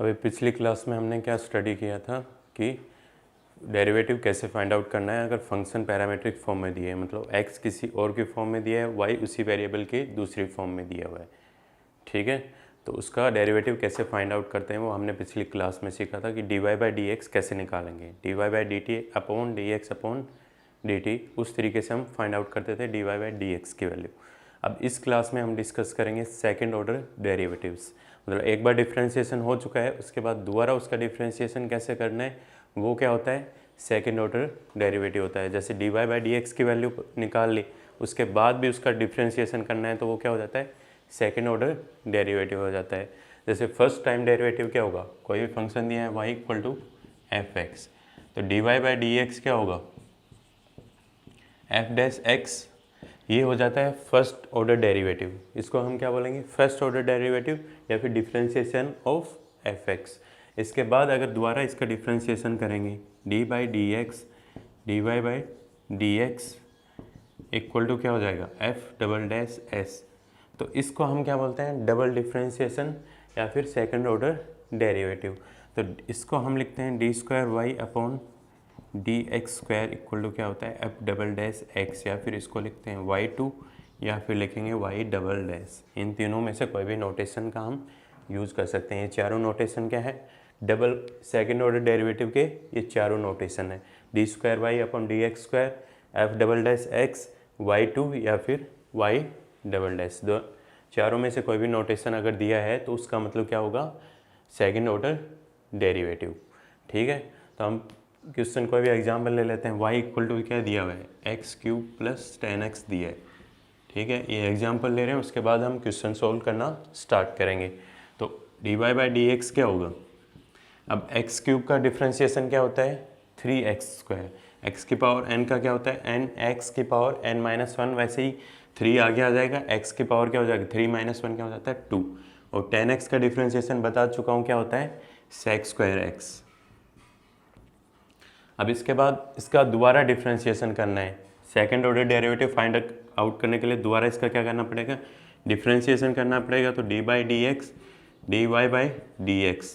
अभी पिछली क्लास में हमने क्या स्टडी किया था कि डेरिवेटिव कैसे फाइंड आउट करना है अगर फंक्शन पैरामीट्रिक फॉर्म में दिया है, मतलब x किसी और की फॉर्म में दिया है, y उसी वेरिएबल की दूसरी फॉर्म में दिया हुआ है। ठीक है, तो उसका डेरिवेटिव कैसे फाइंड आउट करते हैं वो हमने पिछली क्लास में सीखा था कि dy/dx कैसे निकालेंगे, dy/dt upon dx upon dt, उस तरीके से हम फाइंड आउट करते थे dy/dx की वैल्यू। अब इस क्लास में हम डिस्कस करेंगे सेकेंड ऑर्डर डेरिवेटिव्स, मतलब एक बार डिफ्रेंशिएशन हो चुका है उसके बाद दोबारा उसका डिफ्रेंशिएशन कैसे करना है वो क्या होता है, सेकेंड ऑर्डर डेरिवेटिव होता है। जैसे dy/dx की वैल्यू निकाल ली उसके बाद भी उसका डिफ्रेंशिएशन करना है तो वो क्या हो जाता है, सेकेंड ऑर्डर डेरिवेटिव हो जाता है। जैसे फर्स्ट टाइम डेरिवेटिव क्या होगा, कोई भी फंक्शन दिया है y = f(x), तो dy/dx क्या होगा, f'(x), ये हो जाता है फर्स्ट ऑर्डर डेरिवेटिव। इसको हम क्या बोलेंगे, फर्स्ट ऑर्डर डेरिवेटिव या फिर डिफरेंशिएशन ऑफ f(x). इसके बाद अगर दोबारा इसका डिफरेंशिएशन करेंगे dy/dx इक्वल टू क्या हो जाएगा, f'(s), तो इसको हम क्या बोलते हैं, डबल डिफरेंशिएशन या फिर सेकंड ऑर्डर डेरिवेटिव। तो इसको हम लिखते हैं d² upon dx² equal to क्या होता है, f'(x), या फिर इसको लिखते हैं y2 या फिर लिखेंगे y'। इन तीनों में से कोई भी नोटेशन का हम यूज़ कर सकते हैं। ये चारों नोटेशन क्या है, डबल सेकेंड ऑर्डर डेरिवेटिव के ये चारों नोटेशन है, d² upon dx², f'(x), y2 या फिर y'। दो चारों में से कोई भी नोटेशन अगर दिया है तो उसका मतलब क्या होगा, सेकेंड ऑर्डर डेरिवेटिव। ठीक है, तो हम क्वेश्चन कोई भी एग्जाम्पल ले लेते हैं। y इक्वल टू क्या दिया हुआ है, x³ + 10x दिया है। ठीक है, ये एग्जाम्पल ले रहे हैं, उसके बाद हम क्वेश्चन सोल्व करना स्टार्ट करेंगे। तो dy/dx क्या होगा, अब x³ का डिफ्रेंशिएशन क्या होता है, 3x², x की पावर n का क्या होता है, x की पावर n-1, वैसे ही 3 आगे आ जाएगा, x की पावर क्या हो जाएगा, 3-1 क्या हो जाता है 2, और 10x का डिफ्रेंशिएशन बता चुका हूँ क्या होता है, sec²x। अब इसके बाद इसका दोबारा डिफ्रेंशिएशन करना है, second order derivative find out करने के लिए दोबारा इसका क्या करना पड़ेगा, डिफ्रेंशिएशन करना पड़ेगा। तो d/dx dy/dx,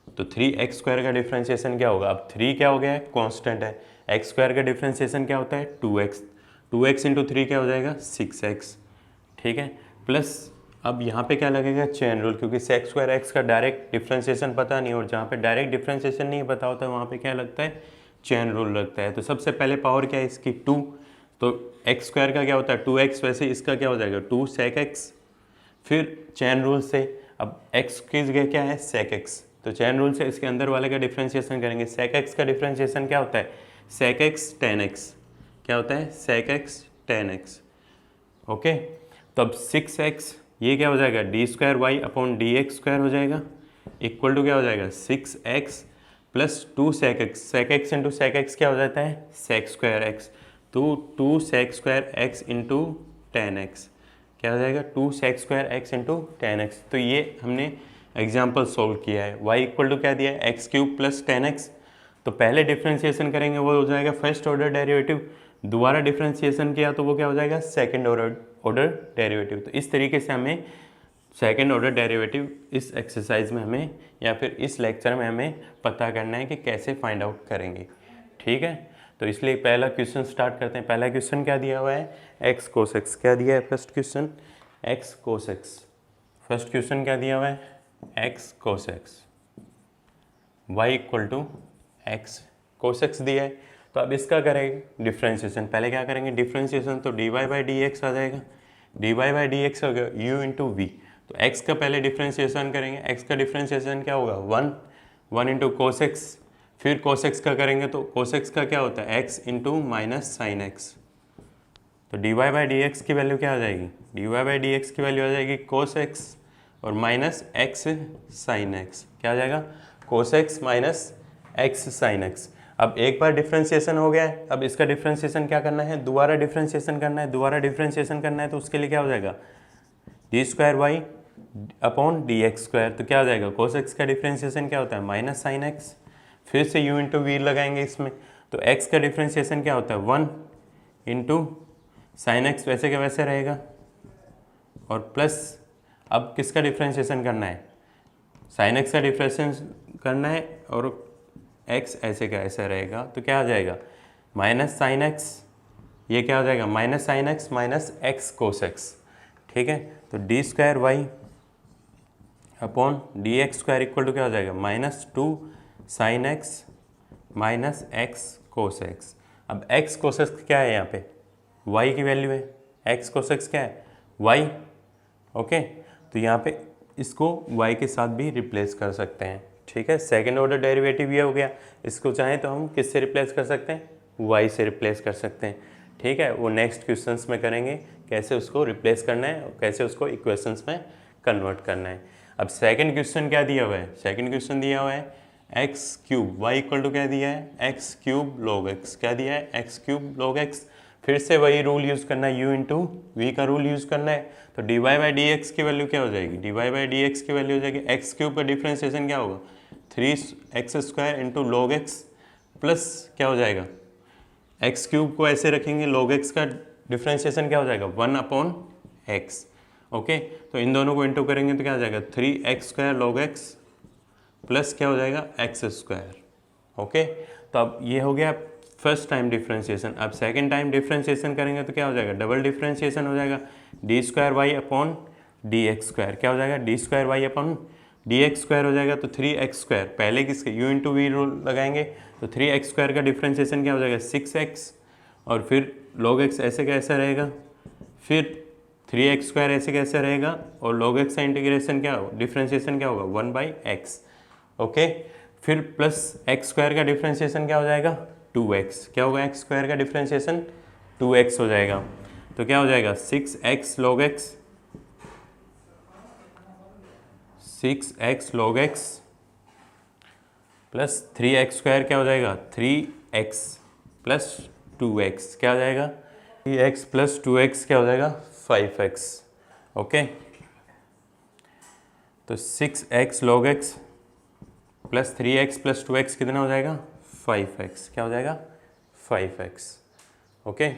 तो 3x² का डिफ्रेंशिएशन क्या होगा, अब 3 क्या हो गया है, कांस्टेंट है, x² का डिफ्रेंशिएशन क्या होता है 2x, 2x × 3 क्या हो जाएगा 6x। ठीक है, प्लस अब यहाँ पे क्या लगेगा, चेन रूल, क्योंकि sec²x का डायरेक्ट डिफ्रेंशिएशन पता नहीं, और जहाँ पे डायरेक्ट डिफ्रेंशिएशन नहीं पता होता वहाँ पे क्या लगता है, चेन रूल लगता है। तो सबसे पहले पावर क्या है इसकी 2, तो x² का क्या होता है 2x, वैसे इसका क्या हो जाएगा 2 sec(x), फिर चेन रूल से अब x की जगह क्या है sec(x), तो चेन रूल से इसके अंदर वाले का डिफ्रेंशिएशन करेंगे। sec(x) का डिफ्रेंशिएशन क्या होता है, sec(x tan x), क्या होता है sec(x tan x). ओके, तो अब 6x ये क्या हो जाएगा, d² अपॉन dx² हो जाएगा, इक्वल टू क्या हो जाएगा 6x + 2 sec(x), sec(x) × sec(x) क्या हो जाता है sec²x, तो 2 sec²x × tan x क्या हो जाएगा 2 sec²x × tan x। तो ये हमने एग्जाम्पल सोल्व किया है। y इक्वल टू क्या दिया है, x³ + 10x, तो पहले डिफ्रेंशिएशन करेंगे वो हो जाएगा फर्स्ट ऑर्डर डेरिवेटिव, दोबारा डिफ्रेंशिएशन किया तो वो क्या हो जाएगा, सेकंड ऑर्डर डेरिवेटिव। तो इस तरीके से हमें सेकंड ऑर्डर डेरिवेटिव इस एक्सरसाइज में हमें या फिर इस लेक्चर में हमें पता करना है कि कैसे फाइंड आउट करेंगे। ठीक है, तो इसलिए पहला क्वेश्चन स्टार्ट करते हैं। पहला क्वेश्चन क्या दिया हुआ है, x cos x, क्या दिया है first question, x cos x। First question क्या दिया हुआ है, x cos x, y equal to x cos x दिया है। तो अब इसका करेंगे डिफ्रेंशिएशन, पहले क्या करेंगे डिफ्रेंशिएशन, तो dy/dx आ जाएगा, dy/dx हो गया u × v, तो x का पहले डिफ्रेंशिएशन करेंगे, x का डिफ्रेंशिएशन क्या होगा 1 × cos x, फिर cos x का करेंगे तो cos x का क्या होता है x × -sin x, तो dy/dx की वैल्यू क्या आ जाएगी, dy/dx की वैल्यू आ जाएगी cos x और -x sin x, क्या आ जाएगा cos x -x sin x। अब एक बार डिफ्रेंशिएशन हो गया है, अब इसका डिफ्रेंशिएशन क्या करना है, दोबारा डिफ्रेंशिएशन करना है, दोबारा डिफ्रेंशिएशन करना है, तो उसके लिए क्या हो जाएगा d² अपॉन dx², तो क्या हो जाएगा cos x का डिफ्रेंशिएशन क्या होता है -sin x, फिर से u × v लगाएंगे इसमें, तो x का डिफ्रेंशिएशन क्या होता है 1 × sin x, वैसे क्या वैसे रहेगा, और प्लस अब किसका डिफ्रेंशिएशन करना है, साइन एक्स का डिफ्रेंशिएशन करना है और एक्स ऐसे का ऐसा रहेगा तो क्या आ जाएगा माइनस साइन एक्स, ये क्या हो जाएगा minus sine x minus x cos x, ठीक है। तो D square Y upon D x square equal to क्या हो जाएगा -2 sine x minus x cos x. अब एक्स कोस एक्स क्या है यहाँ पे y की वैल्यू है, एक्स कोस एक्स क्या है y, ओके। तो यहाँ पे इसको y के साथ भी रिप्लेस कर सकते हैं, ठीक है। सेकेंड ऑर्डर डेरिवेटिव ये हो गया, इसको चाहें तो हम किससे रिप्लेस कर सकते हैं y से रिप्लेस कर सकते हैं, ठीक है। वो नेक्स्ट क्वेश्चंस में करेंगे कैसे उसको रिप्लेस करना है और कैसे उसको इक्वेशंस में कन्वर्ट करना है। अब सेकंड क्वेश्चन क्या दिया हुआ है, सेकंड क्वेश्चन दिया हुआ है x cube y equal to क्या दिया है एक्स क्यूब लॉग एक्स, क्या दिया है एक्स क्यूब लॉग एक्स। फिर से वही रूल यूज़ करना है, u इंटू वी का रूल यूज़ करना है। तो d Y by D x की वैल्यू क्या हो जाएगी, d Y by D x की वैल्यू हो जाएगी एक्स क्यूब का डिफ्रेंशिएशन क्या होगा 3x square into log x plus क्या हो जाएगा एक्स क्यूब को ऐसे रखेंगे, लॉग एक्स का डिफ्रेंशिएशन क्या हो जाएगा 1/x, ओके। तो इन दोनों को इंटू करेंगे तो क्या हो जाएगा 3x square log x plus क्या हो जाएगा एक्स स्क्वायर, ओके। तो अब ये हो गया फर्स्ट टाइम डिफ्रेंशिएशन। अब सेकंड टाइम डिफ्रेंशिएशन करेंगे तो क्या हो जाएगा डबल डिफ्रेंशिएशन हो जाएगा d square Y upon D x square, क्या हो जाएगा d square Y upon D x square हो जाएगा। तो 3x स्क्वायर पहले किसके u इंटू वी रूल लगाएंगे तो 3x स्क्वायर का डिफ्रेंशिएशन क्या हो जाएगा 6x और फिर log x ऐसे का ऐसा रहेगा, फिर 3x स्क्वायर ऐसे का ऐसा रहेगा और log x का इंटीग्रेशन क्या होगा डिफ्रेंशिएशन क्या होगा 1/x, ओके। फिर प्लस एक्स स्क्वायर का डिफ्रेंशिएशन क्या हो जाएगा 2x, क्या होगा एक्स स्क्वायर का डिफ्रेंशिएशन 2x हो जाएगा। तो क्या हो जाएगा 6x log x 6x log x plus 3x square क्या हो जाएगा 3x प्लस 2x, क्या हो जाएगा 3x प्लस 2x क्या हो जाएगा 5x, ओके। तो 6x log x plus 3x plus 2x कितना हो जाएगा 5x, क्या हो जाएगा 5x, ओके।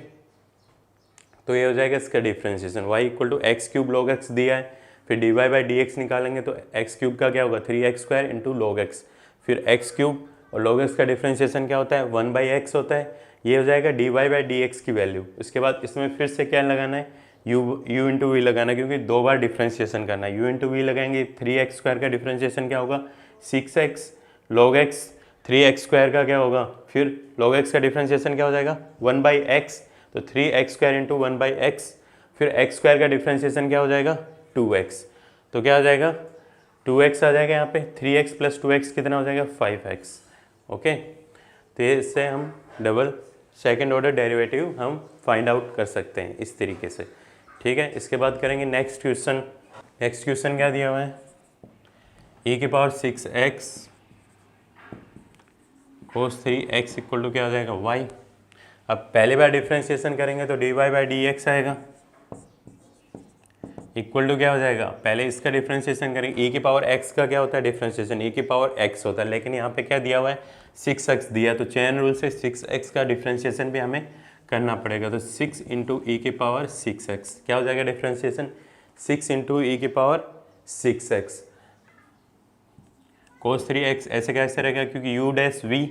तो ये हो जाएगा इसका differentiation y equal to x cube log x दिया है, फिर d Y by D x निकालेंगे तो एक्स क्यूब का क्या होगा 3x square into log x, फिर एक्स क्यूब और लॉग एक्स का डिफ्रेंशिएशन क्या होता है 1/x होता है, ये हो जाएगा d Y by D x की वैल्यू। उसके बाद इसमें फिर से क्या लगाना है u इंटू वी लगाना है क्योंकि दो बार डिफ्रेंशिएशन करना है। u इंटू वी लगाएंगे 3x स्क्वायर का डिफ्रेंशिएशन क्या होगा 6x log x 3x square का क्या होगा, फिर log x का डिफ्रेंशिएशन क्या हो जाएगा 1/x, तो 3x स्क्वायर इंटू 1/x, फिर x स्क्वायर का डिफ्रेंशिएशन क्या हो जाएगा 2x, तो क्या हो जाएगा 2x आ जाएगा यहाँ पे 3x प्लस 2x कितना हो जाएगा 5x, ओके। तो ये इससे हम डबल सेकेंड ऑर्डर डेरिवेटिव हम फाइंड आउट कर सकते हैं इस तरीके से, ठीक है। इसके बाद करेंगे नेक्स्ट क्वेश्चन। नेक्स्ट क्वेश्चन क्या दिया हुआ है e की power 6x cos 3x equal to क्या हो जाएगा y। अब पहले बार डिफ्रेंशिएशन करेंगे तो d Y by D x आएगा इक्वल टू क्या हो जाएगा, पहले इसका डिफ्रेंशिएशन करेंगे e की पावर x का क्या होता है डिफ्रेंशिएशन e की पावर x होता है, लेकिन यहाँ पे क्या दिया हुआ है 6x दिया, तो चेन रूल से 6x का डिफ्रेंशिएशन भी हमें करना पड़ेगा। तो 6 इंटू ई की पावर 6x क्या हो जाएगा डिफ्रेंशिएशन 6 इंटू ई की पावर 6x cos 3x ऐसे कैसे रहेगा क्योंकि u dash v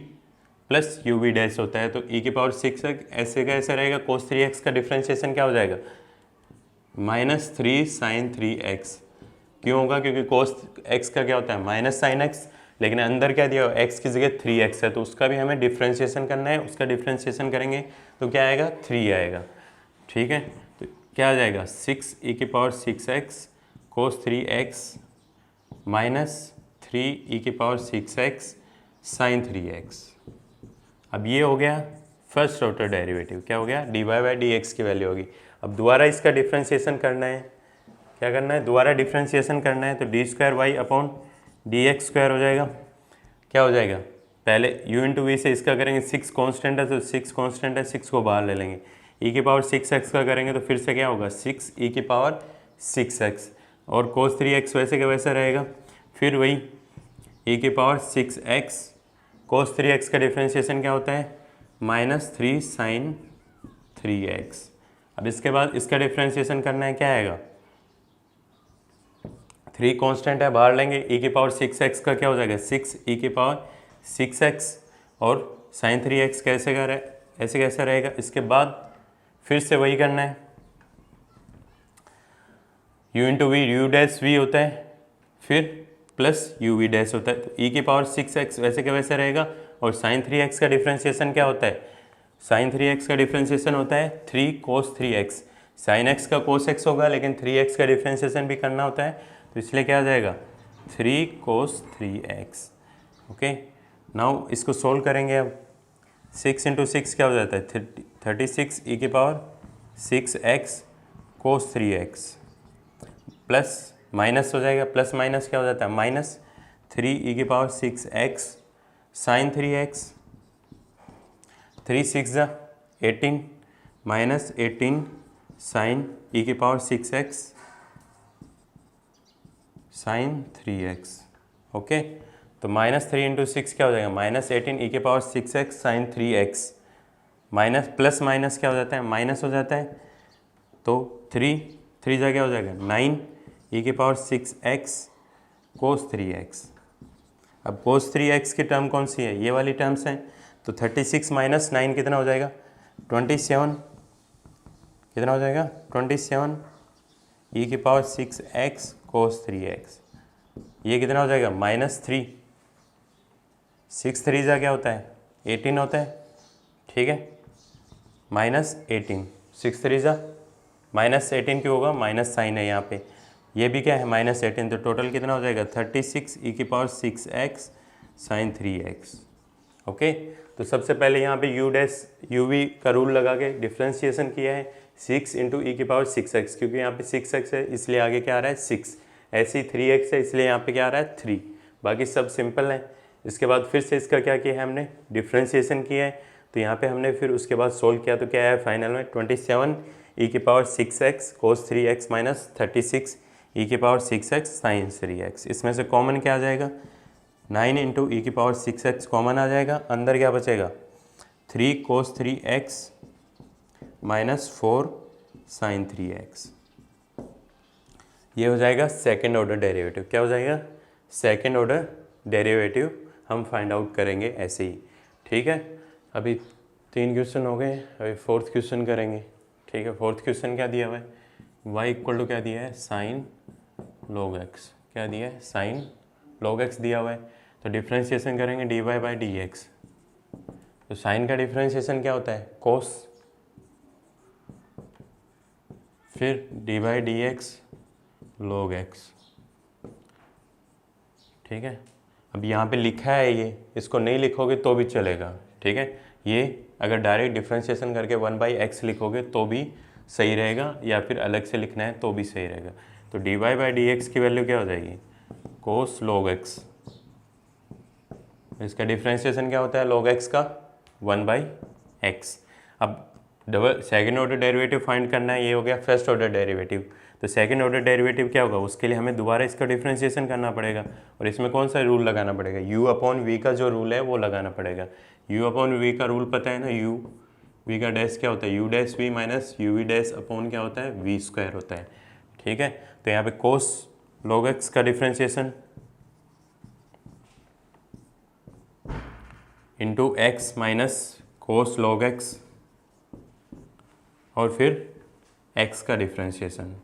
plus u v dash होता है, तो e की पावर 6x ऐसे कैसे रहेगा cos 3x का डिफ्रेंशिएशन क्या हो जाएगा -3 sin 3x, क्यों होगा क्योंकि cos x का क्या होता है माइनस साइन x, लेकिन अंदर क्या दिया x की जगह 3x है तो उसका भी हमें डिफ्रेंशिएशन करना है, उसका डिफ्रेंशिएशन करेंगे तो क्या आएगा 3 आएगा, ठीक है। तो क्या आ जाएगा 6 e की power 6x cos 3x minus 3 e की पावर 6x sin 3x। अब ये हो गया फर्स्ट ऑर्डर डेरिवेटिव, क्या हो गया d Y by D x की वैल्यू होगी। अब दोबारा इसका डिफ्रेंशिएशन करना है, क्या करना है दोबारा डिफ्रेंशिएशन करना है, तो D square Y upon D x square हो जाएगा, क्या हो जाएगा पहले u इंटू वी से इसका करेंगे 6 कांस्टेंट है तो 6 कांस्टेंट है 6 को बाहर ले लेंगे, e की पावर 6x का करेंगे तो फिर से क्या होगा 6 e की पावर 6x और cos 3x वैसे का वैसा रहेगा, फिर वही e की पावर 6x cos 3x का डिफ्रेंशिएशन क्या होता है -3 sin 3x। अब इसके बाद इसका डिफ्रेंशिएशन करना है, क्या आएगा 3 कांस्टेंट है, बाहर लेंगे, e की पावर 6x का क्या हो जाएगा 6 e की पावर 6x, और sin 3x कैसे कर है, ऐसे कैसे रहेगा। इसके बाद फिर से वही करना है, u into v, u dash v होता है, फिर प्लस यू वी डैश होता है। तो e की पावर 6x वैसे के वैसे रहेगा, और sin 3x का डिफ्रेंशिएशन क्या होता है, sin 3x का डिफ्रेंशिएशन होता है 3 cos 3x। sin x का cos x होगा, लेकिन 3x का डिफ्रेंशिएशन भी करना होता है, तो इसलिए क्या आ जाएगा 3 cos 3x। ओके, नाउ इसको सोल्व करेंगे। अब 6 इंटू 6 क्या हो जाता है 36 e की power 6x cos 3x, plus minus हो जाएगा, प्लस माइनस क्या हो जाता है माइनस 3 e की power 6x sin 3x, 3 6 18 minus 18 sin e की power 6x sin 3x। Okay, तो माइनस 3 इंटू 6 क्या हो जाएगा माइनस 18 e की power 6x sin 3x, minus plus minus क्या हो जाता है माइनस हो जाता है, तो 3 जा क्या हो जाएगा 9 e की पावर 6x cos 3x। अब cos 3x की टर्म कौन सी है, ये वाली टर्म्स हैं, तो 36 माइनस 9 कितना हो जाएगा 27, कितना हो जाएगा 27 e की पावर 6x cos 3x। ये कितना हो जाएगा -3, 6 3 जा क्या होता है 18 होता है, ठीक है, -18, 6 3 जा -18 क्यों होगा, माइनस साइन है यहाँ पे, ये भी क्या है -18, तो टोटल कितना हो जाएगा 36 e की power 6x sin 3x। Okay, तो सबसे पहले यहाँ पे u डैश यू वी का रूल लगा के डिफ्रेंशिएशन किया है 6 इंटू ई की पावर 6x, क्योंकि यहाँ पे 6x है इसलिए आगे क्या आ रहा है 6, ऐसे ही 3x है इसलिए यहाँ पे क्या आ रहा है 3, बाकी सब सिंपल है। इसके बाद फिर से इसका क्या किया है हमने डिफ्रेंशिएशन किया है, तो यहाँ पे हमने फिर उसके बाद सोल्व किया, तो क्या है फाइनल में 27 e की power 6x cos 3x minus 36 e की पावर 6x sin 3x। इसमें से कॉमन क्या आ जाएगा 9 इंटू ई की पावर 6x कॉमन आ जाएगा, अंदर क्या बचेगा 3 cos 3x minus 4 sin 3x। ये हो जाएगा सेकेंड ऑर्डर डेरिवेटिव, क्या हो जाएगा सेकेंड ऑर्डर डेरिवेटिव हम फाइंड आउट करेंगे ऐसे ही, ठीक है। अभी 3 क्वेश्चन हो गए, अभी 4th क्वेश्चन करेंगे, ठीक है। 4th क्वेश्चन क्या दिया हुआ है, y इक्वल टू क्या दिया है साइन log x, क्या दिया है साइन log x दिया हुआ है, तो डिफ्रेंशिएशन करेंगे dy बाई डी एक्स। तो साइन का डिफ्रेंशिएशन क्या होता है कोस, फिर D by D x log x, ठीक है। अब यहाँ पे लिखा है ये, इसको नहीं लिखोगे तो भी चलेगा, ठीक है। ये अगर डायरेक्ट डिफ्रेंशिएशन करके 1/x लिखोगे तो भी सही रहेगा, या फिर अलग से लिखना है तो भी सही रहेगा। तो dy बाई डी एक्स की वैल्यू क्या हो जाएगी कोस log x, इसका डिफ्रेंशिएशन क्या होता है log x का 1/x। अब double second order derivative find करना है, ये हो गया फर्स्ट ऑर्डर डेरिवेटिव। तो सेकेंड ऑर्डर डेरिवेटिव क्या होगा, उसके लिए हमें दोबारा इसका डिफ्रेंशिएशन करना पड़ेगा, और इसमें कौन सा रूल लगाना पड़ेगा u अपॉन वी का जो रूल है वो लगाना पड़ेगा। u अपॉन वी का रूल पता है ना, u वी का डैश क्या होता है u dash v minus u v dash upon क्या होता है v स्क्वायर होता है, ठीक है। तो यहाँ पे कोस log x का differentiation into x minus cos log x, और फिर x का डिफ्रेंशिएशन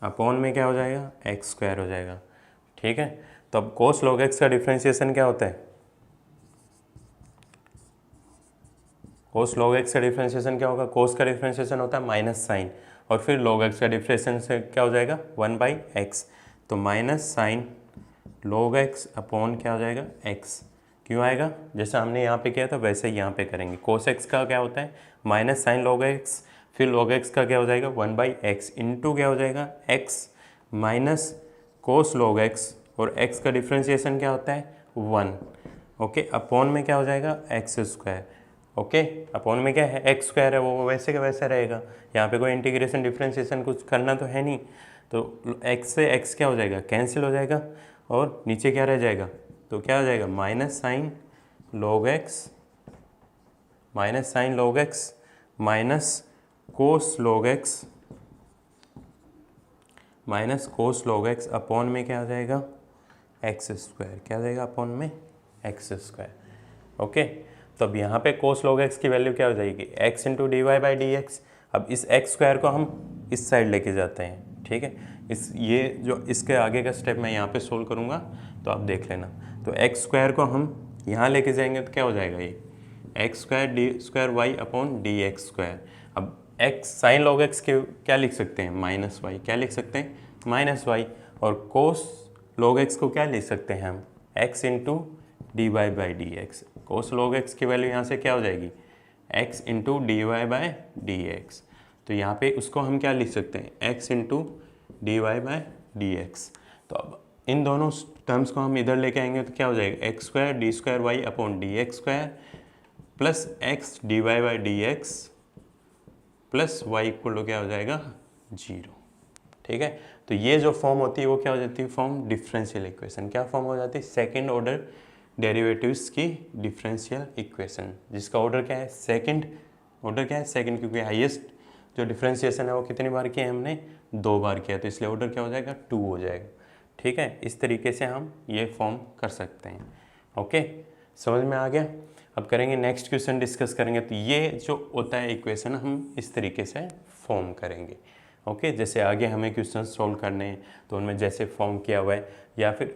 अपॉन में क्या हो जाएगा एक्स स्क्वायर हो जाएगा, ठीक है। तो अब कोस log x का डिफ्रेंशिएशन क्या होता है, कोस log x का डिफ्रेंशिएशन क्या होगा, कोस का डिफ्रेंशिएशन होता है माइनस साइन, और फिर log x का डिफ्रेंशिएशन से क्या हो जाएगा 1/x, तो minus sine log x upon क्या हो जाएगा x, क्यों आएगा जैसा हमने यहाँ पे किया था वैसे ही यहाँ पे करेंगे। कोस x का क्या होता है माइनस साइन log x, फिर log x का क्या हो जाएगा 1/x इंटू क्या हो जाएगा x minus cos log x, और x का डिफ्रेंशिएशन क्या होता है 1, ओके, अपॉन में क्या हो जाएगा एक्स स्क्वायर, ओके, अपॉन में क्या है एक्स स्क्वायर है, वो वैसे का वैसा रहेगा, यहाँ पे कोई इंटीग्रेशन डिफ्रेंशिएशन कुछ करना तो है नहीं, तो x से x क्या हो जाएगा कैंसिल हो जाएगा, और नीचे क्या रह जाएगा, तो क्या हो जाएगा minus sine log x, minus sine log x minus cos log x minus cos log x upon में क्या आ जाएगा एक्स स्क्वायर, क्या आ जाएगा अपॉन में एक्स स्क्वायर। ओके, तो अब यहाँ पे कोस लॉग एक्स की वैल्यू क्या हो जाएगी x into d Y by D x. अब इस एक्स स्क्वायर को हम इस साइड लेके जाते हैं, ठीक है। ये जो इसके आगे का स्टेप मैं यहाँ पे सोल्व करूँगा तो आप देख लेना। तो एक्स स्क्वायर को हम यहाँ लेके जाएंगे तो क्या हो जाएगा ये x square d square Y upon D x square. अब एक्स साइन लॉग एक्स के क्या लिख सकते हैं माइनस वाई, क्या लिख सकते हैं माइनस वाई। और कोस लॉग एक्स को क्या लिख सकते हैं हम x into d Y by D x. Cos log x की वैल्यू यहाँ से क्या हो जाएगी x into d Y by D x. तो यहाँ पे उसको हम क्या लिख सकते हैं x into d Y by D x. तो अब इन दोनों टर्म्स को हम इधर लेके आएंगे तो क्या हो जाएगा x square d square Y upon D x square plus x d Y by D x plus y equal to क्या हो जाएगा 0। ठीक है, तो ये जो फॉर्म होती है वो क्या हो जाती है फॉर्म डिफरेंशियल इक्वेशन। क्या फॉर्म हो जाती है सेकंड ऑर्डर डेरिवेटिव्स की डिफरेंशियल इक्वेशन, जिसका ऑर्डर क्या है सेकंड। ऑर्डर क्या है सेकंड, क्योंकि हाईएस्ट जो डिफरेंशिएशन है वो कितनी बार किया है हमने 2 बार किया, तो इसलिए ऑर्डर क्या हो जाएगा 2 हो जाएगा। ठीक है, इस तरीके से हम ये फॉर्म कर सकते हैं। ओके, समझ में आ गया। अब करेंगे नेक्स्ट क्वेश्चन डिस्कस करेंगे। तो ये जो होता है इक्वेशन हम इस तरीके से फॉर्म करेंगे। ओके, जैसे आगे हमें क्वेश्चन सॉल्व करने हैं तो उनमें जैसे फॉर्म किया हुआ है, या फिर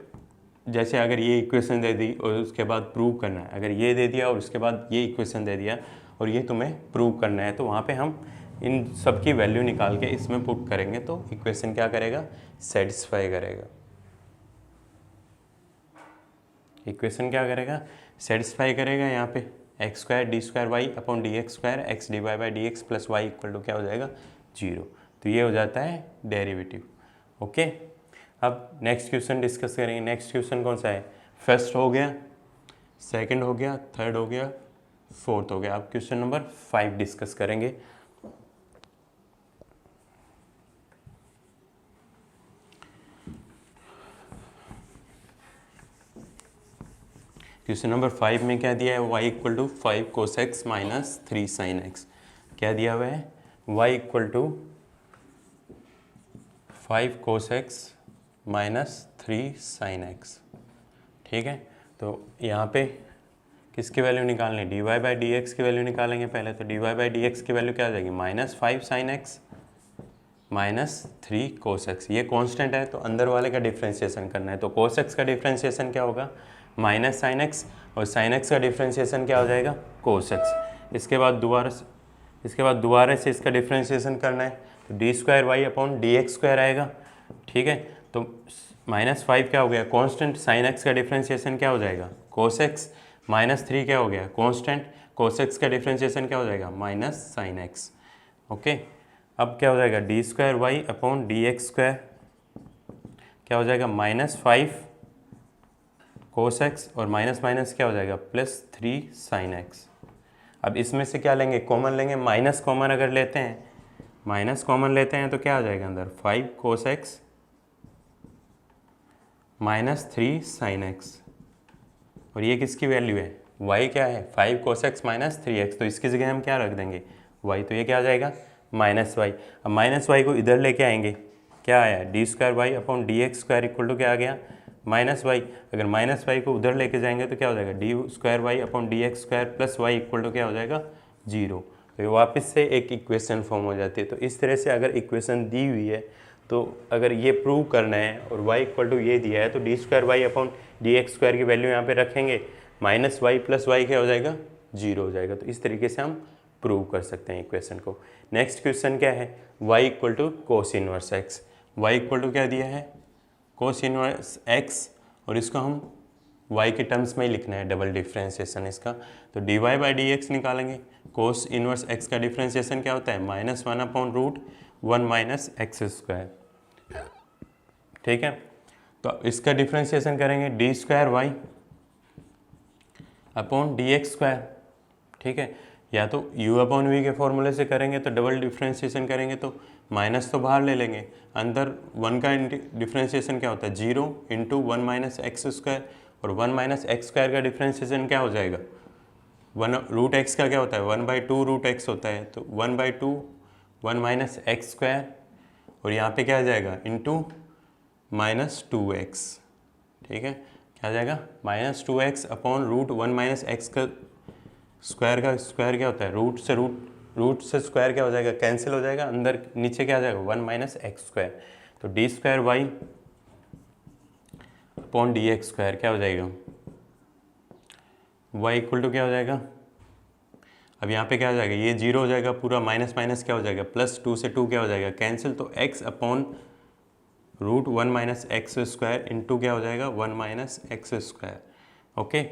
जैसे अगर ये इक्वेशन दे दी और उसके बाद प्रूव करना है, अगर ये दे दिया और उसके बाद ये इक्वेशन दे दिया और ये तुम्हें प्रूव करना है, तो वहाँ पे हम इन सब की वैल्यू निकाल के इसमें पुट करेंगे तो इक्वेशन क्या करेगा सेटिस्फाई करेगा। इक्वेशन क्या करेगा सेटिस्फाई करेगा। यहाँ पे x square d square Y upon D x square x d Y by D x plus y equal to क्या हो जाएगा 0। तो ये हो जाता है डेरिवेटिव। ओके, अब नेक्स्ट क्वेश्चन डिस्कस करेंगे। नेक्स्ट क्वेश्चन कौन सा है, फर्स्ट हो गया, सेकंड हो गया, थर्ड हो गया, फोर्थ हो गया। अब क्वेश्चन नंबर 5 डिस्कस करेंगे। क्वेश्चन नंबर 5 में क्या दिया है y equal to 5 cos x minus 3 sine x. क्या दिया हुआ है y equal to 5 cos x minus 3 sine x. ठीक है, तो यहाँ पे किसकी वैल्यू निकालनी d Y by D x की वैल्यू निकालेंगे पहले। तो d Y by D x की वैल्यू क्या आ जाएगी minus 5 sign x minus 3 cos x. ये कॉन्स्टेंट है तो अंदर वाले का डिफ्रेंशिएशन करना है। तो कोस एक्स का डिफ्रेंशिएशन क्या होगा माइनस साइन एक्स, और साइन एक्स का डिफ्रेंशिएशन क्या हो जाएगा कोस एक्स। इसके बाद दोबारा से इसका डिफ्रेंशिएशन करना है तो D square Y upon D x square आएगा। ठीक है, तो माइनस 5 क्या हो गया कांस्टेंट, साइन एक्स का डिफ्रेंशिएशन क्या हो जाएगा कोस एक्स, माइनस 3 क्या हो गया कांस्टेंट, कोस एक्स का डिफ्रेंशिएशन क्या हो जाएगा माइनस साइन एक्स। ओके, अब क्या हो जाएगा d square Y upon D x square क्या हो जाएगा माइनस 5 कोस एक्स, और माइनस माइनस क्या हो जाएगा प्लस 3 साइन एक्स। अब इसमें से क्या लेंगे कॉमन लेंगे, माइनस कॉमन अगर लेते हैं, माइनस कॉमन लेते हैं तो क्या आ जाएगा अंदर 5 cos x minus 3 sine x. और ये किसकी वैल्यू है y क्या है 5 कोस एक्स माइनस 3x, तो इसकी जगह हम क्या रख देंगे y, तो ये क्या आ जाएगा माइनस वाई। अब माइनस वाई को इधर लेके आएंगे, क्या आया d square Y upon D x square equal to क्या आ गया माइनस वाई। अगर माइनस वाई को उधर लेके जाएंगे तो क्या हो जाएगा d square Y upon D x square plus y equal to क्या हो जाएगा 0। तो ये वापस से एक इक्वेशन फॉर्म हो जाती है। तो इस तरह से अगर इक्वेशन दी हुई है तो अगर ये प्रूव करना है और y इक्वल टू ये दिया है तो D square Y upon D x square की वैल्यू यहाँ पे रखेंगे, माइनस वाई प्लस वाई क्या हो जाएगा 0 हो जाएगा। तो इस तरीके से हम प्रूव कर सकते हैं इक्वेशन को। नेक्स्ट क्वेश्चन क्या है y equal to cos inverse x. y equal to क्या दिया है कोस इनवर्स एक्स, और इसको हम y के टर्म्स में ही लिखना है डबल डिफ्रेंशिएशन इसका। तो d Y by D x निकालेंगे, कोस इनवर्स एक्स का डिफ्रेंशिएशन क्या होता है minus 1 upon root 1 minus x square. ठीक है, तो इसका डिफ्रेंशिएशन करेंगे d square Y upon D x square. ठीक है, या तो u अपॉन वी के फॉर्मूले से करेंगे तो डबल डिफ्रेंशिएशन करेंगे तो माइनस तो बाहर ले लेंगे, अंदर 1 का डिफ्रेंशिएशन क्या होता है 0 इंटू 1 माइनस एक्स स्क्वायर, और 1 माइनस एक्स स्क्वायर का डिफ्रेंशिएशन क्या हो जाएगा 1 रूट एक्स का क्या होता है 1/2 रूट एक्स होता है, तो 1/2 1 माइनस एक्स स्क्वायर, और यहाँ पे क्या आ जाएगा इंटू -2x, ठीक है। क्या आ जाएगा -2x upon root 1 minus x का स्क्वायर क्या होता है, रूट से स्क्वायर क्या हो जाएगा, कैंसिल हो जाएगा, अंदर नीचे क्या आ जाएगा 1 माइनस एक्स स्क्वायर, तो D square Y upon D x square क्या हो जाएगा, y इक्वल टू क्या हो जाएगा, अब यहाँ पे क्या हो जाएगा, ये 0 हो जाएगा पूरा, माइनस माइनस क्या हो जाएगा +2 से 2 क्या हो जाएगा कैंसिल, तो x upon root 1 minus x square into क्या हो जाएगा 1 माइनस एक्स स्क्वायर। ओके,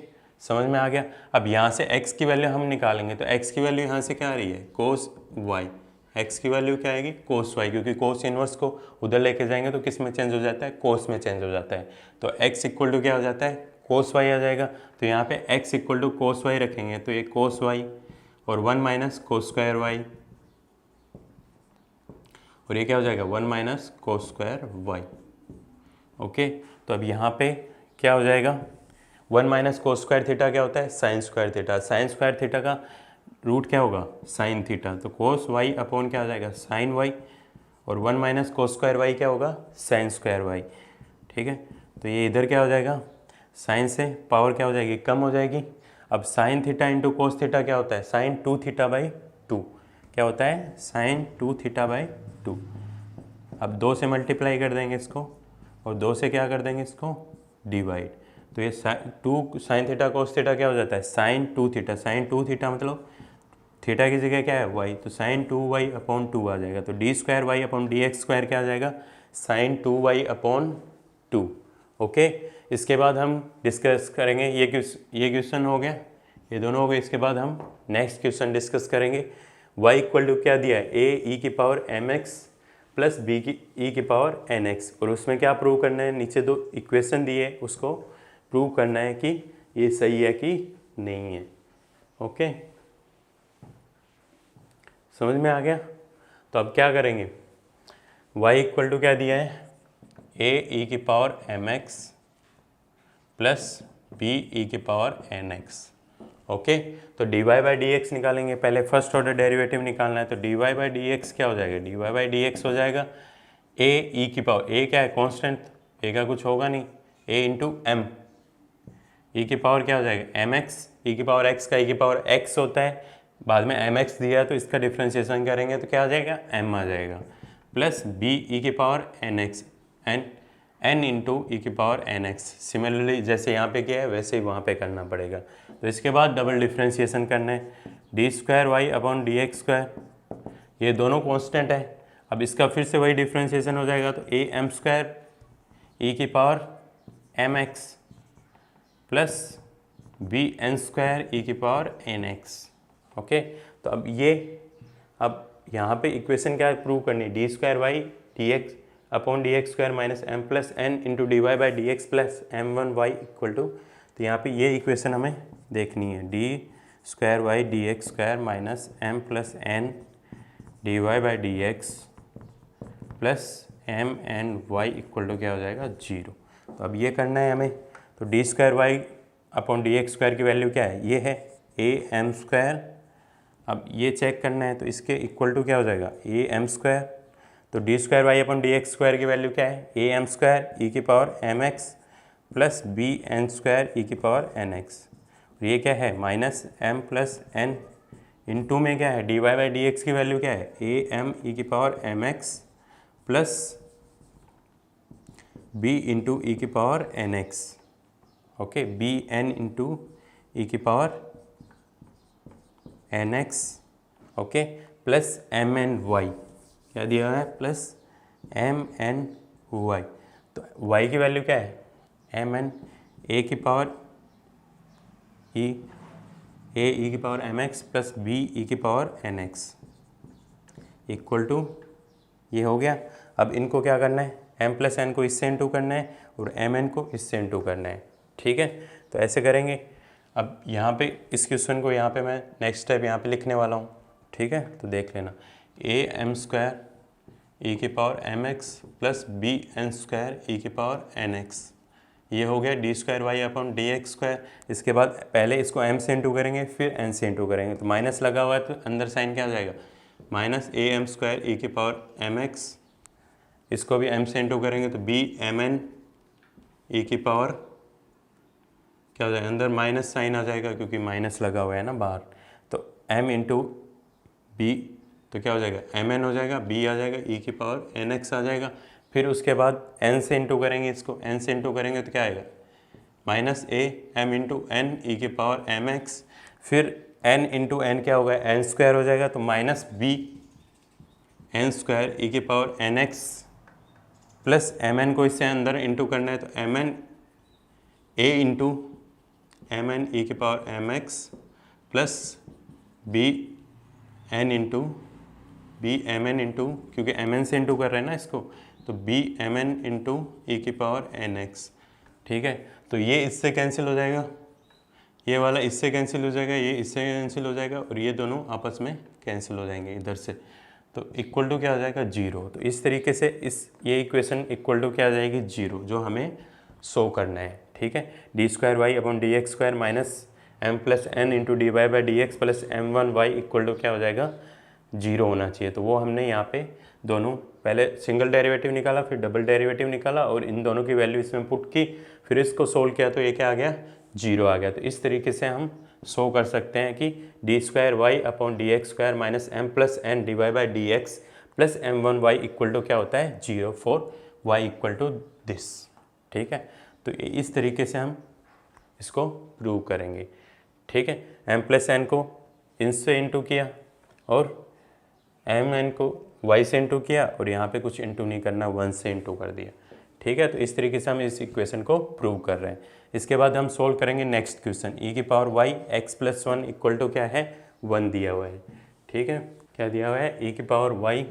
समझ में आ गया। अब यहाँ से x की वैल्यू हम निकालेंगे, तो x की वैल्यू यहाँ से क्या आ रही है कोस y, x की वैल्यू क्या आएगी कोस y, क्योंकि कोस इनवर्स को उधर लेके जाएंगे तो किस में चेंज हो जाता है, कोस में चेंज हो जाता है, तो x इक्वल टू क्या हो जाता है कोस y आ जाएगा। तो यहाँ पे x equal to cos y रखेंगे, तो ये कोस y और 1 माइनस कोस स्क्वायर y, और ये क्या हो जाएगा 1 minus cos square y. Okay, तो अब यहाँ पे क्या हो जाएगा 1 माइनस कोस स्क्वायर थीटा क्या होता है sine square theta, sine square theta का रूट क्या होगा साइन थीटा, तो कोस वाई अपॉन क्या हो जाएगा साइन वाई, और 1 माइनस कोस स्क्वायर वाई क्या होगा साइन स्क्वायर वाई, ठीक है। तो ये इधर क्या हो जाएगा साइन से पावर क्या हो जाएगी कम हो जाएगी। अब sine theta into cos theta क्या होता है साइन 2 थीटा बाई 2, क्या होता है साइन 2 थीटा बाई 2। अब 2 से मल्टीप्लाई कर देंगे इसको, और 2 से क्या कर देंगे इसको डिवाइड, तो ये 2 साइन थीटा कोस थीटा क्या हो जाता है साइन 2 थीटा, साइन 2 थीटा मतलब थीटा की जगह क्या है वाई, तो साइन 2y अपॉन 2 आ जाएगा, तो D square Y upon D x square क्या आ जाएगा साइन 2y अपॉन 2। ओके, इसके बाद हम डिस्कस करेंगे ये क्वेश्चन हो गया, ये दोनों हो गए। इसके बाद हम नेक्स्ट क्वेश्चन डिस्कस करेंगे। y इक्वल टू क्या दिया है a e की पावर mx प्लस b की e की पावर nx, और उसमें क्या प्रूव करना है नीचे 2 इक्वेशन दिए उसको प्रूव करना है कि ये सही है कि नहीं है। ओके, समझ में आ गया। तो अब क्या करेंगे y इक्वल टू क्या दिया है a e की power mx plus b e की पावर nx। ओके, तो dy बाई डी एक्स निकालेंगे, पहले फर्स्ट ऑर्डर डेरिवेटिव निकालना है, तो dy बाई डी एक्स क्या हो जाएगा dy बाई डी एक्स हो जाएगा a e की पावर, a क्या है कांस्टेंट, a का कुछ होगा नहीं, a इंटू एम, e की पावर क्या हो जाएगा mx, e की पावर x का e की पावर x होता है, बाद में mx दिया तो इसका डिफ्रेंशिएशन करेंगे तो क्या आ जाएगा m आ जाएगा, प्लस b e की power nx n into E की पावर nx। सिमिलरली जैसे यहाँ पे किया है वैसे ही वहाँ पे करना पड़ेगा। तो इसके बाद डबल डिफ्रेंशिएशन करना है, d square Y upon D x square, ये दोनों कांस्टेंट है। अब इसका फिर से वही डिफ्रेंशिएशन हो जाएगा, तो ए एम स्क्वायर ई की power M x plus B N square ई की पावर एन एक्स। ओके, तो अब यहाँ पे इक्वेशन क्या प्रूव करनी है, d square y d x upon D x square minus M plus N into d Y by D x plus m one y equal to, तो यहाँ पे ये इक्वेशन हमें देखनी है, d square y d x square minus M plus n d Y by D x plus M N y equal to क्या हो जाएगा 0। तो अब ये करना है हमें, तो D square Y upon D x square की वैल्यू क्या है, ये है ए एम स्क्वायर। अब ये चेक करना है, तो इसके इक्वल टू क्या हो जाएगा ए एम स्क्वायर, तो D square Y upon D x square की वैल्यू क्या है ए एम स्क्वायर ई की power M x plus B N square ई की पावर एन एक्स, और ये क्या है minus M plus N into में क्या है D Y by D x की वैल्यू क्या है ए एम ई की power M x plus B into E की power N X. Okay, B N into E की power N X, okay, plus M N Y, क्या दिया है plus M N Y. तो Y की value क्या है एम एन ए की पावर ई ए ई की power M x plus B E की power N X equal to, ये हो गया। अब इनको क्या करना है एम प्लस एन को इससे इंटू करना है और एम एन को इससे इंटू करना है, ठीक है। तो ऐसे करेंगे। अब यहाँ पे इस क्वेश्चन को यहाँ पे मैं नेक्स्ट स्टेप यहाँ पे लिखने वाला हूँ, ठीक है। तो देख लेना ए एम स्क्वायर ई की power M x plus B N square ई की पावर एन एक्स, ये हो गया d square Y upon D x square. इसके बाद पहले इसको एम से इंटू करेंगे फिर एन से इंटू करेंगे, तो माइनस लगा हुआ है तो अंदर साइन क्या आ जाएगा माइनस ए एम स्क्वायर ई की पावर एम एक्स इसको भी m से इंटू करेंगे तो बी एम एन ई की पावर क्या हो जाएगा, अंदर माइनस साइन आ जाएगा क्योंकि माइनस लगा हुआ है ना बाहर, तो m इंटू बी तो क्या हो जाएगा एम एन हो जाएगा, b आ जाएगा e की पावर एन एक्स आ जाएगा। फिर उसके बाद n से इंटू करेंगे, इसको n से इंटू करेंगे तो क्या आएगा minus a m into n e की पावर एम एक्स। फिर n इंटू एन क्या होगा एन स्क्वायर हो जाएगा, तो माइनस बी एन स्क्वायर ई की power N x plus M n को इससे अंदर इंटू करना है तो m n a into m n e की power M x plus B N into b m n into, क्योंकि एम एन से इंटू कर रहे हैं ना इसको, तो B m n into E की पावर एन एक्स। ठीक है, तो ये इससे कैंसिल हो जाएगा, ये वाला इससे कैंसिल हो जाएगा, ये इससे कैंसिल हो जाएगा और ये दोनों आपस में कैंसिल हो जाएंगे इधर से, तो इक्वल टू क्या हो जाएगा 0। तो इस तरीके से ये इक्वेशन इक्वल टू क्या आ जाएगी 0, जो हमें शो करना है। ठीक है, d square Y upon D x square minus M plus N into d Y by D x plus m one y equal to क्या हो जाएगा 0 होना चाहिए। तो वो हमने यहाँ पे दोनों पहले सिंगल डेरिवेटिव निकाला, फिर डबल डेरिवेटिव निकाला और इन दोनों की वैल्यू इसमें पुट की, फिर इसको सोल्व किया तो ये क्या आ गया 0 आ गया। तो इस तरीके से हम शो कर सकते हैं कि d square Y upon D x square minus M plus n d Y by D x plus m one y equal to क्या होता है 0 for y equal to this. ठीक है, तो इस तरीके से हम इसको प्रूव करेंगे। ठीक है, एम प्लस एन को इनसे इंटू किया और एम एन को वाई से इंटू किया और यहाँ पे कुछ इंटू नहीं करना, 1 से इंटू कर दिया। ठीक है, तो इस तरीके से हम इस इक्वेशन को प्रूव कर रहे हैं। इसके बाद हम सोल्व करेंगे नेक्स्ट क्वेश्चन, ई की power y x plus 1 equal to क्या है 1 दिया हुआ है। ठीक है, क्या दिया हुआ है ई की power y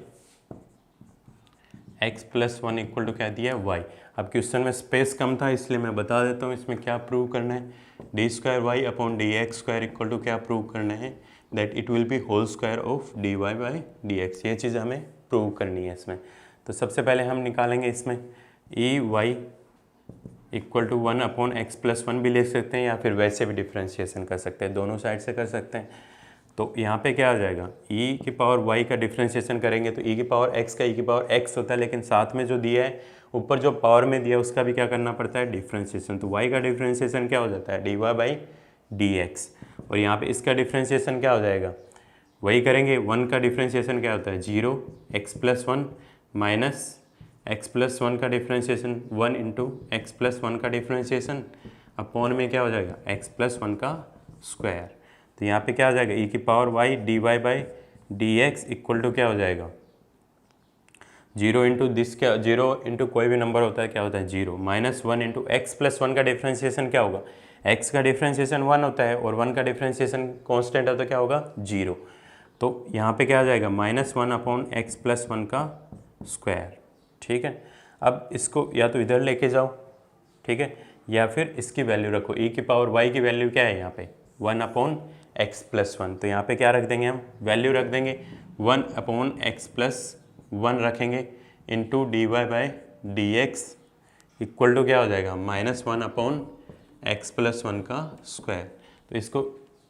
x plus 1 equal to क्या दिया है वाई। अब क्वेश्चन में स्पेस कम था इसलिए मैं बता देता हूँ इसमें क्या प्रूव करना है। D square Y upon D x square equal to क्या प्रूव करना है, that it will be whole square of d Y by D x. ये चीज़ हमें प्रूव करनी है इसमें। तो सबसे पहले हम निकालेंगे इसमें e y equal to 1 upon x plus 1 भी ले सकते हैं या फिर वैसे भी डिफ्रेंशिएशन कर सकते हैं, दोनों साइड से कर सकते हैं। तो यहाँ पे क्या आ जाएगा e की पावर y का डिफ्रेंशिएशन करेंगे तो e की पावर x का e की पावर x होता है, लेकिन साथ में जो दिया है ऊपर जो पावर में दिया है उसका भी क्या करना पड़ता है डिफ्रेंशिएशन। तो y का डिफ्रेंशिएशन क्या हो जाता है dy बाई डी एक्स, और यहाँ पे इसका डिफ्रेंशिएशन क्या हो जाएगा वही करेंगे। 1 का डिफ्रेंशिएशन क्या होता है 0 x plus 1 minus x plus 1 का डिफ्रेंशिएशन 1 इंटू एक्स प्लस 1 का डिफ्रेंशिएशन अपॉन में क्या हो जाएगा एक्स प्लस 1 का स्क्वायर। तो यहाँ पे क्या हो जाएगा e की power y dy by D x equal to क्या हो जाएगा 0 इंटू दिस, क्या 0 इंटू कोई भी नंबर होता है क्या होता है 0 माइनस 1 इंटू एक्स प्लस 1 का डिफ्रेंशिएशन क्या होगा, x का डिफ्रेंशिएशन 1 होता है और 1 का डिफ्रेंशिएशन कांस्टेंट होता है क्या होगा 0। तो यहाँ पे क्या आ जाएगा माइनस 1 अपॉन एक्स प्लस 1 का स्क्वायर। ठीक है, अब इसको या तो इधर लेके जाओ, ठीक है, या फिर इसकी वैल्यू रखो। e की पावर y की वैल्यू क्या है यहाँ पे 1 अपॉन एक्स प्लस 1, तो यहाँ पे क्या रख देंगे हम वैल्यू रख देंगे 1 अपॉन एक्स प्लस 1 रखेंगे into d Y by D x equal to क्या हो जाएगा माइनस 1 अपॉन एक्स प्लस 1 का स्क्वायर। तो इसको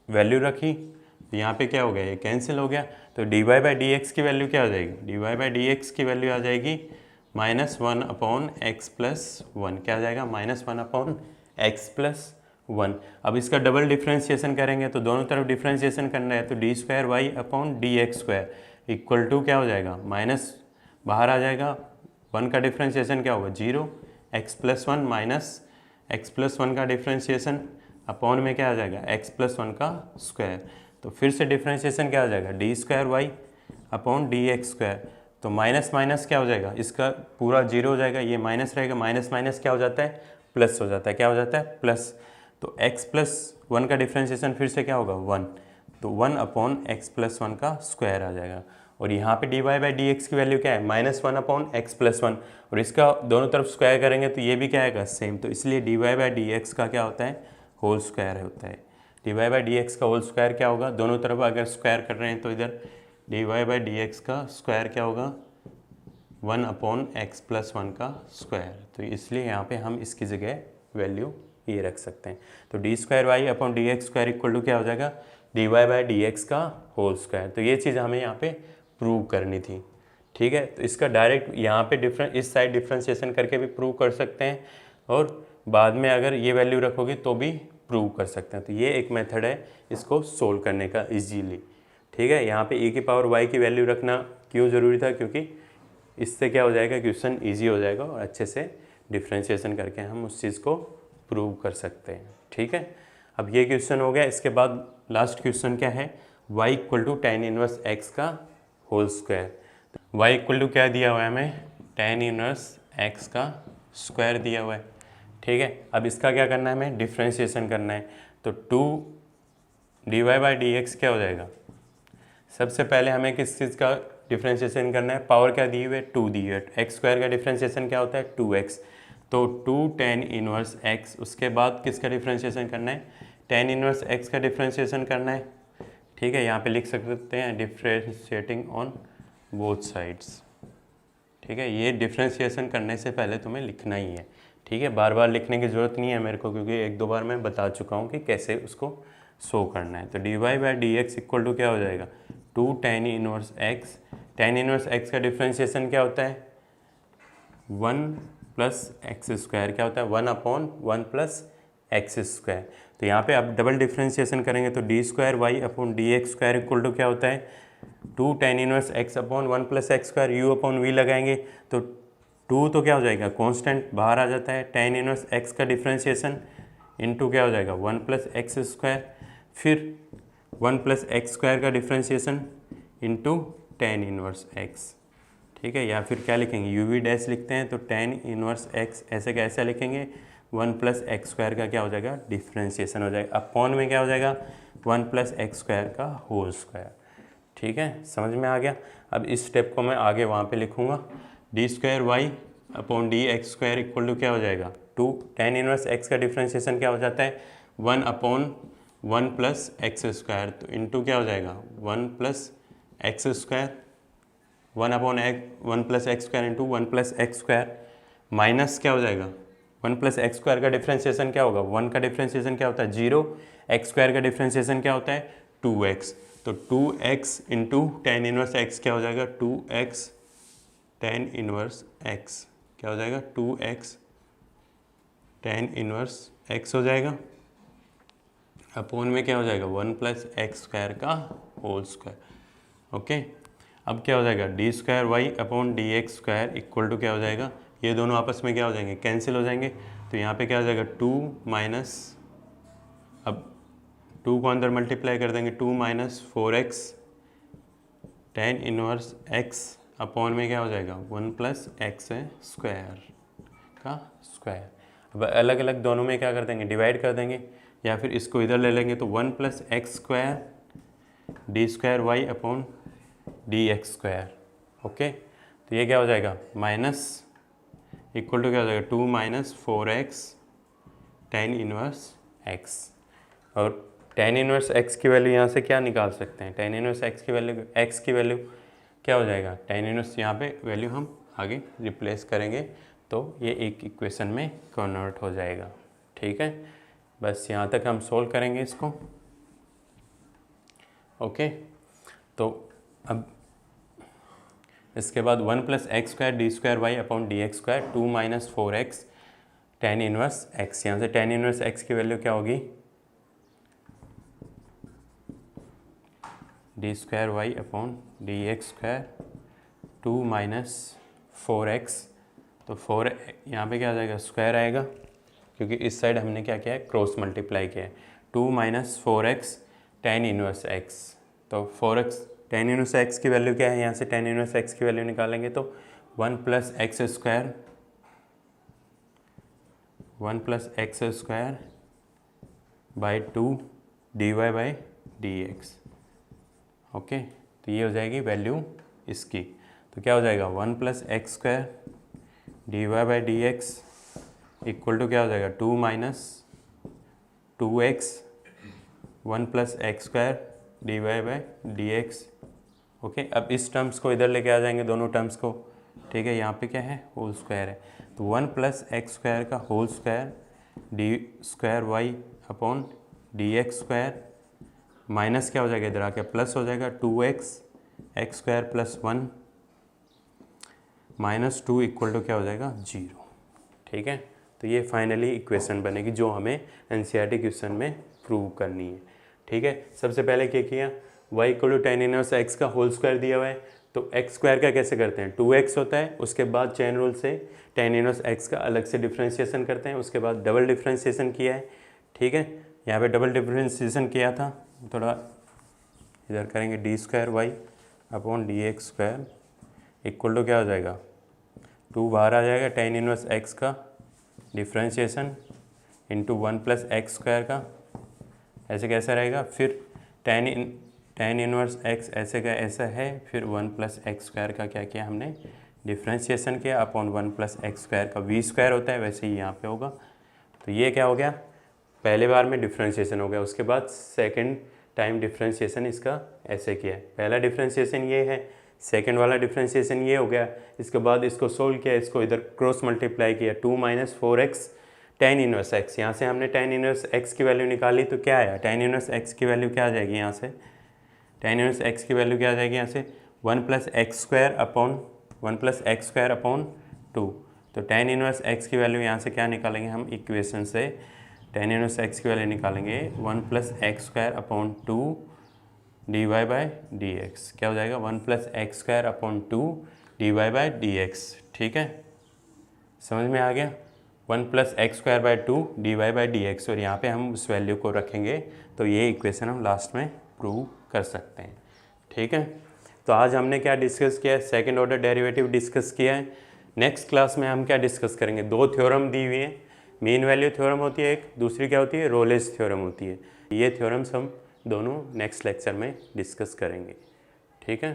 वैल्यू रखी तो यहाँ पे क्या हो गया ये कैंसिल हो गया, तो d Y by D x की वैल्यू क्या हो जाएगी d Y by D x की वैल्यू आ जाएगी माइनस 1 अपॉन एक्स प्लस 1, क्या आ जाएगा माइनस 1 अपॉन एक्स प्लस 1। अब इसका डबल डिफ्रेंशिएशन करेंगे तो दोनों तरफ डिफ्रेंशिएशन करना है, तो D square Y upon D x square equal to क्या हो जाएगा माइनस बाहर आ जाएगा 1 का डिफ्रेंशिएशन क्या होगा 0 x plus 1 minus x plus 1 का डिफ्रेंशिएशन अपॉन में क्या आ जाएगा एक्स प्लस 1 का स्क्वायर। तो फिर से डिफ्रेंशिएशन क्या आ जाएगा d square Y upon D x square, तो माइनस माइनस क्या हो जाएगा इसका पूरा 0 हो जाएगा, ये माइनस रहेगा, माइनस माइनस क्या हो जाता है प्लस हो जाता है, क्या हो जाता है प्लस। तो x प्लस 1 का डिफ्रेंशिएशन फिर से क्या होगा 1, तो 1 अपॉन एक्स प्लस 1 का स्क्वायर आ जाएगा। और यहाँ पे d Y by D x की वैल्यू क्या है माइनस 1 अपॉन एक्स प्लस 1, और इसका दोनों तरफ स्क्वायर करेंगे तो ये भी क्या आएगा सेम, तो इसलिए d Y by D x का क्या होता है होल स्क्वायर होता है। D Y by D x का होल स्क्वायर क्या होगा, दोनों तरफ अगर स्क्वायर कर रहे हैं तो इधर d Y by D x का स्क्वायर क्या होगा 1 अपॉन एक्स प्लस 1 का स्क्वायर। तो इसलिए यहाँ पे हम इसकी जगह वैल्यू ये रख सकते हैं। तो D square Y upon D x square equal to क्या हो जाएगा d Y by D x का होल स्क्वायर। तो ये चीज़ हमें यहाँ पे प्रूव करनी थी। ठीक है। तो इसका डायरेक्ट यहाँ पे इस साइड डिफ्रेंशिएशन करके भी प्रूव कर सकते हैं, और बाद में अगर ये वैल्यू रखोगे तो भी प्रूव कर सकते हैं। तो ये एक मेथड है इसको सोल्व करने का इजीली। ठीक है, यहाँ पे e की पावर y की वैल्यू रखना क्यों ज़रूरी था, क्योंकि इससे क्या हो जाएगा, क्वेश्चन ईजी हो जाएगा और अच्छे से डिफ्रेंशिएशन करके हम उस चीज़ को प्रूव कर सकते हैं। ठीक है, अब ये क्वेश्चन हो गया। इसके बाद लास्ट क्वेश्चन क्या है, y equal to tan inverse x का whole square. y equal to क्या दिया हुआ है हमें, tan इनवर्स x का स्क्वायर दिया हुआ है। ठीक है, अब इसका क्या करना है, हमें डिफ्रेंशिएशन करना है। तो 2 dy/dx क्या हो जाएगा, सबसे पहले हमें किस चीज़ का डिफ्रेंशिएशन करना है, पावर क्या दी हुई है, 2 दी है। एक्स स्क्वायर का डिफ्रेंशिएशन क्या होता है, 2x, तो 2 tan इनवर्स x। उसके बाद किसका डिफ्रेंशिएशन करना है, tan इनवर्स x का डिफ्रेंशिएशन करना है। ठीक है, यहाँ पे लिख सकते हैं डिफ्रेंशिएटिंग ऑन बोथ साइड्स। ठीक है, ये डिफ्रेंशिएशन करने से पहले तुम्हें लिखना ही है। ठीक है, बार बार लिखने की ज़रूरत नहीं है मेरे को, क्योंकि एक दो बार मैं बता चुका हूँ कि कैसे उसको शो करना है। तो dy/dx इक्वल टू क्या हो जाएगा, 2 tan inverse x। tan inverse x का डिफ्रेंशिएशन क्या होता है, 1 प्लस एक्स स्क्वायर। क्या होता है, 1/1 प्लस एक्स स्क्वायर। तो यहाँ पे आप डबल डिफ्रेंशिएशन करेंगे तो d²y/dx² इक्वल टू क्या होता है, 2 tan inverse x/1 plus x square, u/v लगाएंगे तो 2 तो क्या हो जाएगा, कांस्टेंट बाहर आ जाता है। tan इनवर्स x का डिफ्रेंशिएशन इनटू क्या हो जाएगा, 1 प्लस एक्स स्क्वायर, फिर 1 प्लस एक्स स्क्वायर का differentiation into tan inverse x। ठीक है, या फिर क्या लिखेंगे, uv डैश लिखते हैं तो tan इनवर्स x ऐसे कैसे लिखेंगे, 1 प्लस एक्स स्क्वायर का क्या हो जाएगा, डिफ्रेंशिएशन हो जाएगा। अपॉन में क्या हो जाएगा, 1 प्लस एक्स स्क्वायर का होल स्क्वायर। ठीक है, समझ में आ गया। अब इस स्टेप को मैं आगे वहाँ पे लिखूँगा, d²y/dx² इक्वल टू क्या हो जाएगा, 2 tan इनवर्स x का डिफ्रेंशिएशन क्या हो जाता है, 1/1 प्लस एक्स स्क्वायर, तो इंटू क्या हो जाएगा, 1 plus x square, 1/1 plus x square into 1 plus x square, minus क्या हो जाएगा, 1 प्लस एक्स स्क्वायर का डिफ्रेंशिएशन क्या होगा, 1 का डिफ्रेंशिएशन क्या होता है 0, एक्स स्क्वायर का डिफ्रेंशिएशन क्या होता है 2x, तो 2x into tan inverse x क्या हो जाएगा, 2x tan इनवर्स x क्या हो जाएगा, 2x tan इनवर्स x हो जाएगा। अपोन में क्या हो जाएगा, 1 प्लस एक्स स्क्वायर का होल स्क्वायर। ओके, अब क्या हो जाएगा, d²y/dx² इक्वल टू क्या हो जाएगा, ये दोनों आपस में क्या हो जाएंगे, कैंसिल हो जाएंगे। तो यहाँ पे क्या हो जाएगा, 2 माइनस, अब 2 को अंदर मल्टीप्लाई कर देंगे, 2 minus 4x tan inverse x upon में क्या हो जाएगा, 1 प्लस एक्स स्क्वायर का स्क्वायर। अब अलग अलग दोनों में क्या कर देंगे, डिवाइड कर देंगे, या फिर इसको इधर ले लेंगे तो 1 plus x square d²y/dx²। Okay, तो ये क्या हो जाएगा, माइनस इक्वल टू क्या हो जाएगा, 2 minus 4x tan inverse x। और tan इनवर्स x की वैल्यू यहाँ से क्या निकाल सकते हैं, tan इनवर्स x की वैल्यू क्या हो जाएगा, tan इनवर्स यहाँ पे वैल्यू हम आगे रिप्लेस करेंगे तो ये एक इक्वेशन में कन्वर्ट हो जाएगा। ठीक है, बस यहाँ तक हम सोल्व करेंगे इसको। ओके, तो अब इसके बाद 1 plus x square d²y/dx², 2 minus 4x tan inverse x। यहाँ से tan इनवर्स x की वैल्यू क्या होगी, d²y/dx², 2 माइनस 4x, तो 4 यहाँ पे क्या आ जाएगा, स्क्वायर आएगा, क्योंकि इस साइड हमने क्या किया है, क्रॉस मल्टीप्लाई किया है। 2 minus 4x tan inverse x, तो 4x tan इनवर्स x की वैल्यू क्या है, यहाँ से tan इनवर्स x की वैल्यू निकालेंगे तो 1 plus x square, 1 plus x square by 2 dy/dx। Okay, तो ये हो जाएगी वैल्यू इसकी। तो क्या हो जाएगा, 1 plus x square dy/dx equal to क्या हो जाएगा, 2 minus 2x 1 plus x square dy/dx। Okay, अब इस टर्म्स को इधर लेके आ जाएंगे, दोनों टर्म्स को। ठीक है, यहाँ पे क्या है, होल स्क्वायर है, तो 1 प्लस एक्स स्क्वायर का होल स्क्वायर d²y/dx², माइनस क्या हो जाएगा, इधर आके प्लस हो जाएगा 2x x square plus 1 -2 equal to क्या हो जाएगा 0। ठीक है, तो ये फाइनली इक्वेशन बनेगी जो हमें एनसीईआरटी क्वेश्चन में प्रूव करनी है। ठीक है, सबसे पहले क्या किया, y equal to tan inverse x का होल स्क्वायर दिया हुआ है, तो x स्क्वायर का कैसे करते हैं, 2x होता है, उसके बाद चेन रूल से tan इनवर्स x का अलग से डिफ्रेंशिएशन करते हैं, उसके बाद डबल डिफ्रेंशिएशन किया है। ठीक है, यहाँ पे डबल डिफ्रेंशिएशन किया था, थोड़ा इधर करेंगे d² y/dx² इक्वल टू क्या हो जाएगा, 2 बाहर आ जाएगा, tan इनवर्स x का डिफ्रेंशिएशन इंटू 1 + x² का, ऐसे कैसा रहेगा, फिर tan इनवर्स x ऐसे का ऐसा है, फिर 1 + x² का क्या किया हमने, डिफ्रेंशिएशन किया अपॉन 1 + x² का v² होता है, वैसे ही यहाँ पे होगा। तो ये क्या हो गया, पहले बार में डिफ्रेंशिएशन हो गया, उसके बाद सेकंड टाइम डिफ्रेंशिएशन इसका ऐसे किया है। पहला डिफ्रेंशिएशन ये है, सेकंड वाला डिफ्रेंशिएशन ये हो गया, इसके बाद इसको सोल्व किया, इसको इधर क्रॉस मल्टीप्लाई किया, 2 - 4x tan इनवर्स x, यहाँ से हमने tan इनवर्स x की वैल्यू निकाली, तो क्या आया, tan इनवर्स x की वैल्यू क्या आ जाएगी, यहाँ से tan इनवर्स x की वैल्यू क्या आ जाएगी, यहाँ से 1 + x² अपॉन 2। तो tan इनवर्स x की वैल्यू यहाँ से क्या निकालेंगे हम इक्वेशन से, tan इनवर्स x की वैल्यू निकालेंगे 1 + x² अपॉन 2 dy/dx, क्या हो जाएगा 1 + x² अपॉन 2 dy/dx। ठीक है, समझ में आ गया, 1 + x²/2 dy/dx, और यहाँ पे हम उस वैल्यू को रखेंगे, तो ये इक्वेशन हम लास्ट में प्रूव कर सकते हैं। ठीक है, तो आज हमने क्या डिस्कस किया है, सेकंड ऑर्डर डेरिवेटिव डिस्कस किया है। नेक्स्ट क्लास में हम क्या डिस्कस करेंगे, 2 थ्योरम दी हुई है, मीन वैल्यू थ्योरम होती है एक, दूसरी क्या होती है, रोलेस थ्योरम होती है। ये थ्योरम्स हम दोनों नेक्स्ट लेक्चर में डिस्कस करेंगे। ठीक है।